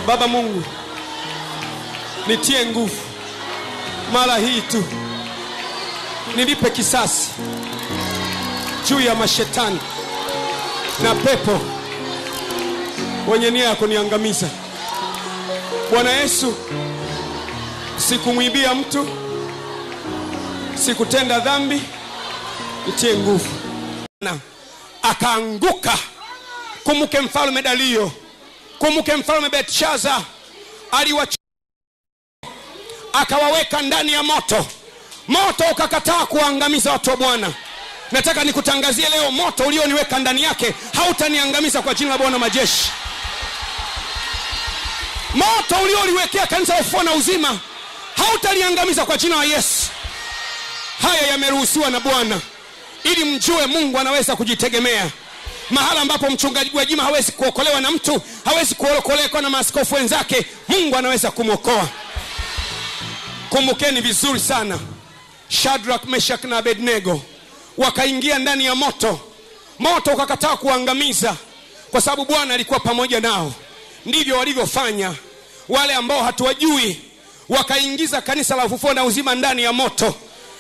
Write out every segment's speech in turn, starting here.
Baba Mungu, nitie nguvu mara hii tu, nilipe kisasi juu ya mashetani na pepo wenye nia ya kuniangamiza. Bwana Yesu, sikumwibia mtu, sikutenda dhambi, nitie nguvu. Na akaanguka. Kumbuke mfalme Dario, kumbuke mfalme Belshaza, akawaweka ndani ya moto. Moto ukakataa kuangamiza watu wa Bwana. Nataka nikutangazie leo, moto ulioniweka ndani yake hautaniangamiza kwa jina la Bwana majeshi. Moto ulioliwekea kanisa la Ufufuo na Uzima hautaliangamiza kwa jina la Yesu. Haya yameruhusiwa na Bwana ili mjue Mungu anaweza kujitegemea. Mahala ambapo mchungaji Gwajima hawezi kuokolewa na mtu, hawezi kuokolewa na maaskofu wenzake, Mungu anaweza kumwokoa. Kumbukeni vizuri sana, Shadrach, Meshach na Abednego wakaingia ndani ya moto. Moto ukakataa kuangamiza kwa sababu Bwana alikuwa pamoja nao. Ndivyo walivyofanya wale ambao hatuwajui, wakaingiza kanisa la Ufufuo na Uzima ndani ya moto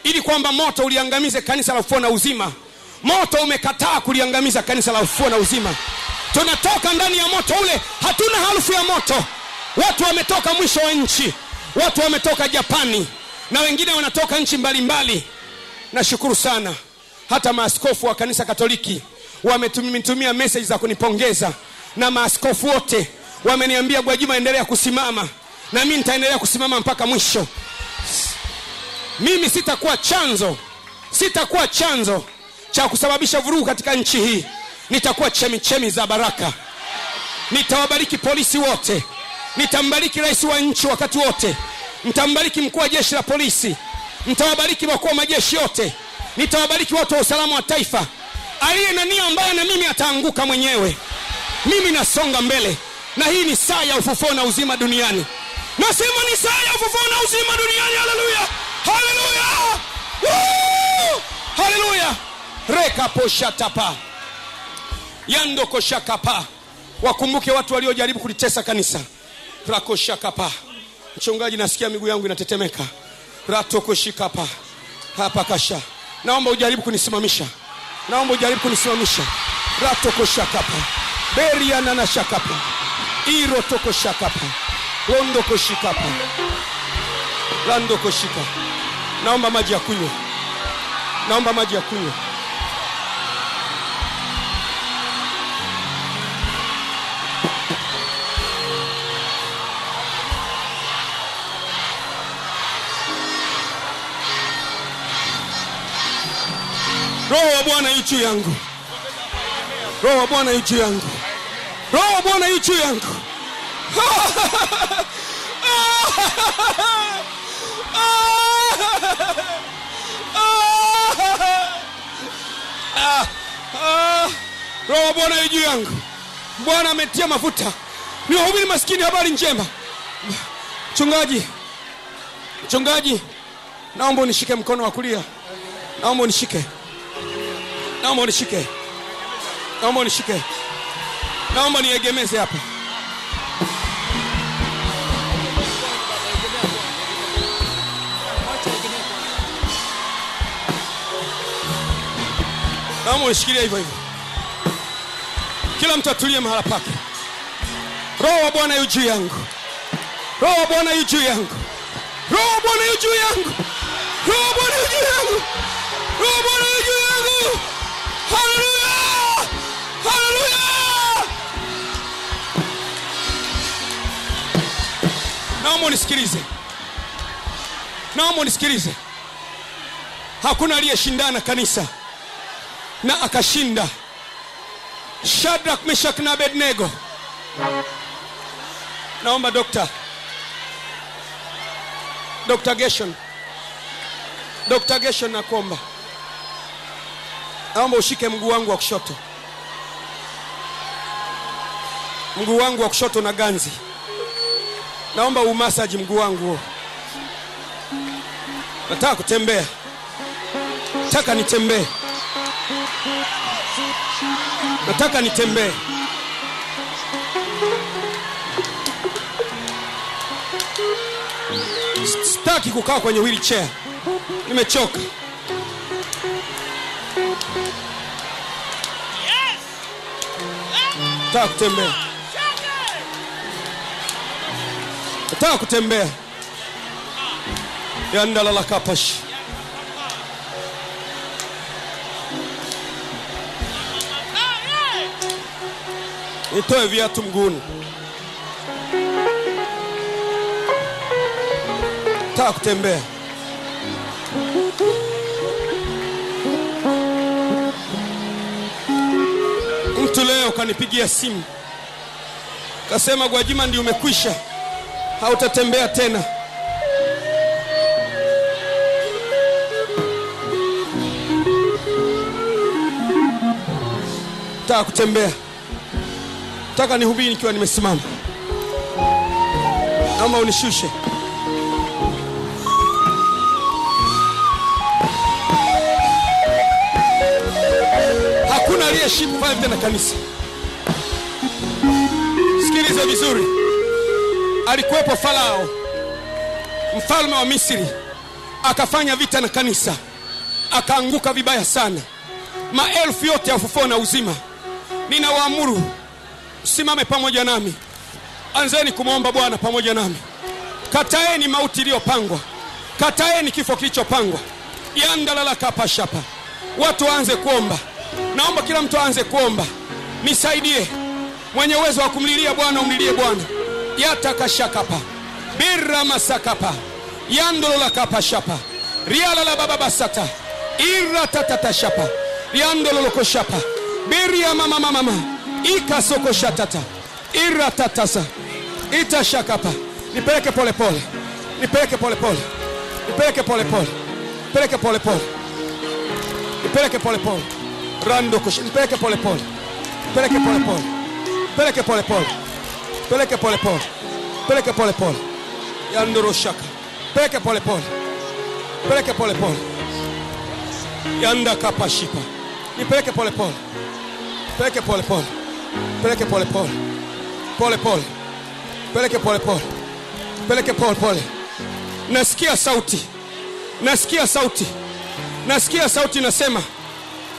ili kwamba moto uliangamize kanisa la Ufufuo na Uzima. Moto umekataa kuliangamiza kanisa la Ufufuo na Uzima. Tunatoka ndani ya moto ule, hatuna harufu ya moto. Watu wametoka mwisho wa nchi, watu wametoka Japani, na wengine wanatoka nchi mbalimbali. Nashukuru sana, hata maaskofu wa kanisa Katoliki wametumia message za kunipongeza, na maaskofu wote wameniambia, Gwajima endelea kusimama, na mimi nitaendelea kusimama mpaka mwisho. Mimi sitakuwa chanzo cha kusababisha vurugu katika nchi hii. Nitakuwa chemichemi za baraka. Nitawabariki polisi wote, nitambariki rais wa nchi wakati wote, nitambariki mkuu wa jeshi la polisi, nitawabariki wakuu wa majeshi yote, nitawabariki watu wa usalama wa taifa. Aliye na nia mbaya na mimi ataanguka mwenyewe. Mimi nasonga mbele, na hii ni saa ya ufufuo na uzima duniani. Nasema ni saa ya ufufuo na uzima duniani. Haleluya, haleluya, haleluya. Reka posha tapa yando koshakapa. Wakumbuke watu waliojaribu kulitesa kanisa. Rakoshakapa. Mchungaji, nasikia miguu yangu inatetemeka. Ratokoshikapa hapa kasha. Naomba ujaribu kunisimamisha, naomba ujaribu kunisimamisha. Ratokoshakapa beria na shakapa iro tokoshakapa londo koshikapa lando koshika. Naomba maji ya kunywa, naomba maji ya kunywa. Roho wa Bwana yu juu yangu, Roho wa Bwana yu juu yangu, Roho wa Bwana yu juu yangu. Roho wa Bwana yu juu yangu. Bwana ametia mafuta niwahubiri maskini habari njema. Mchungaji, naomba unishike mkono wa kulia. Naomba unishike, naomba unishike, naomba unishike, naomba niegemeze hapa. Naomba unishikilie hivyo hivyo. Kila mtu atulie mahala pake. Roho wa Bwana yu juu yangu, Roho wa Bwana yu juu yangu, Roho wa Bwana yu juu yangu, Roho wa Bwana yu juu yangu, Roho wa Bwana yu juu yangu. Haleluya, haleluya. Naomba unisikilize, naomba unisikilize. Hakuna aliyeshindana kanisa na akashinda. Shadrach, Meshach na Abednego. Naomba Dr. Gershon nakuomba, naomba ushike mguu wangu wa kushoto. Mguu wangu wa kushoto na ganzi. Naomba umasaji mguu wangu. Nataka kutembea, nataka nitembee, nataka nitembee. Sitaki kukaa kwenye wheelchair. Nimechoka. Nataka kutembea. Nataka kutembea. Yandala la kapash. Nitoe viatu mguuni. Nataka kutembea. Mtu leo kanipigia simu. Kasema Gwajima ndio umekwisha. Hautatembea tena. Nataka kutembea. Nataka nihubiri nikiwa nimesimama. Ama unishushe. Hakuna aliyeshika pale tena kanisa. Sikiliza vizuri. Alikuwepo Farao, mfalme wa Misri, akafanya vita na kanisa, akaanguka vibaya sana. Maelfu yote ya ufufuo na uzima. Ninawaamuru simame pamoja nami. Anzeni kumwomba Bwana pamoja nami. Kataeni mauti iliyopangwa. Kataeni kifo kilichopangwa. Yandalala kapashapa. Watu waanze kuomba. Naomba kila mtu aanze kuomba. Nisaidie. Mwenye uwezo wa kumlilia Bwana umlilie Bwana. Yatakashakapa. Birra masakapa. Yandolola kapashapa. Riala la baba basata. Irra tatatashapa. Yandololo koshapa. Birria mama. Ika soko shatata. Irra tatasa. Itashakapa. Nipeleke pole pole. Nipeleke pole pole. Nipeleke pole pole. Nipeleke pole pole. Nipeleke pole pole. Rando kosh. Nipeleke pole pole. Nipeleke pole pole. Nipeleke pole pole. Nipeleke pole pole. Nipeleke pole pole. Yandoro shaka. Nipeleke pole pole. Nipeleke pole pole. Yanda kapashipa. Nipeleke pole pole. Nipeleke pole pole. Nipeleke pole pole. Pole pole. Nipeleke pole pole. Nipeleke pole pole. Nasikia sauti. Nasikia sauti. Nasikia sauti nasema,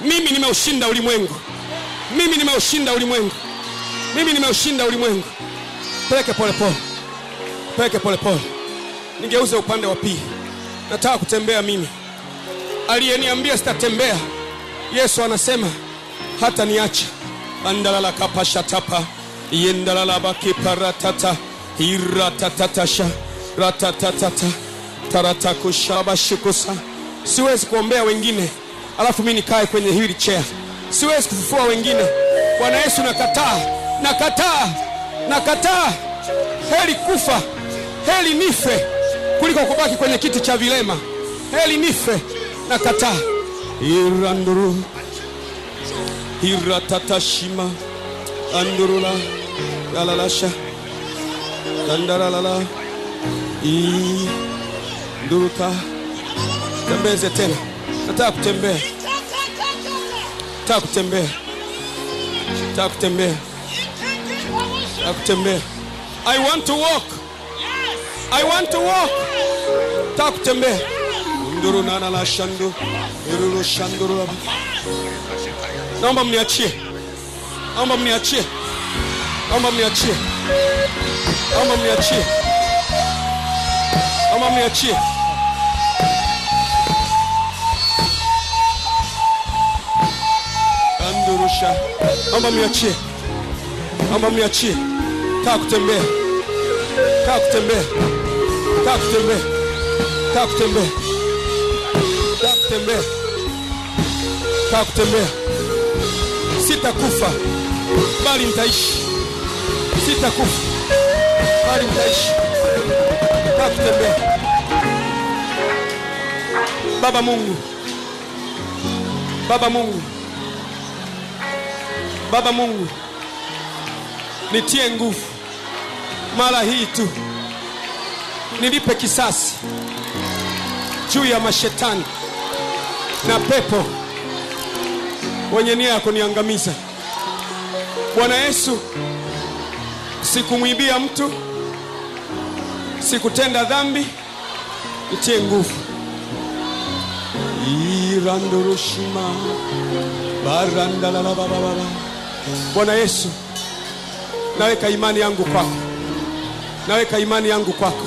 mimi nimeushinda ulimwengu. Mimi nimeushinda ulimwengu. Mimi nimeushinda ulimwengu. Peleke pole pole. Peleke pole pole. Nigeuze upande wa pili. Nataka kutembea mimi. Aliyeniambia sitatembea, Yesu anasema hata niacha. Andalala kapasha tapa. Yendalala bakiparatata. Hiratatasha. Ratatatata. Taratakusha bashikusa. Siwezi kuombea wengine alafu mimi nikae kwenye wheelchair. Siwezi kufufua wengine. Bwana Yesu nakataa. Nakataa. Heri kufa. Heri nife kuliko kubaki kwenye kiti cha vilema. Heri nife. Nakataa. Iranduru. Hiratatashima. Andurula. Yalalasha. Dandaralala. Nduruta. Tembeze tena. Nataka kutembea. Nataka kutembea. Nataka kutembea. Nataka kutembea. I want to walk. I want to walk. Nataka kutembea. Nduru nana la shandu. Nduru shanduru. Naomba mniachie. Naomba mniachie. Naomba mniachie. Naomba mniachie. Naomba mniachie. Andurusha. Naomba mniachie. Naomba mniachie. Nataka kutembea. Nataka kutembea. Nataka kutembea. Nataka kutembea. Nataka kutembea. Nataka kutembea. Sitakufa bali nitaishi. Sitakufa bali nitaishi. Nataka kutembea. Baba Mungu. Baba Mungu. Baba Mungu, nitie nguvu mara hii tu. Nilipe kisasi juu ya mashetani na pepo wenye nia ya kuniangamiza. Bwana Yesu, sikumwibia mtu, sikutenda dhambi, Nitie nguvu. Irandoroshima barandala la baba. Bwana Yesu, naweka imani yangu kwako. Naweka imani yangu kwako.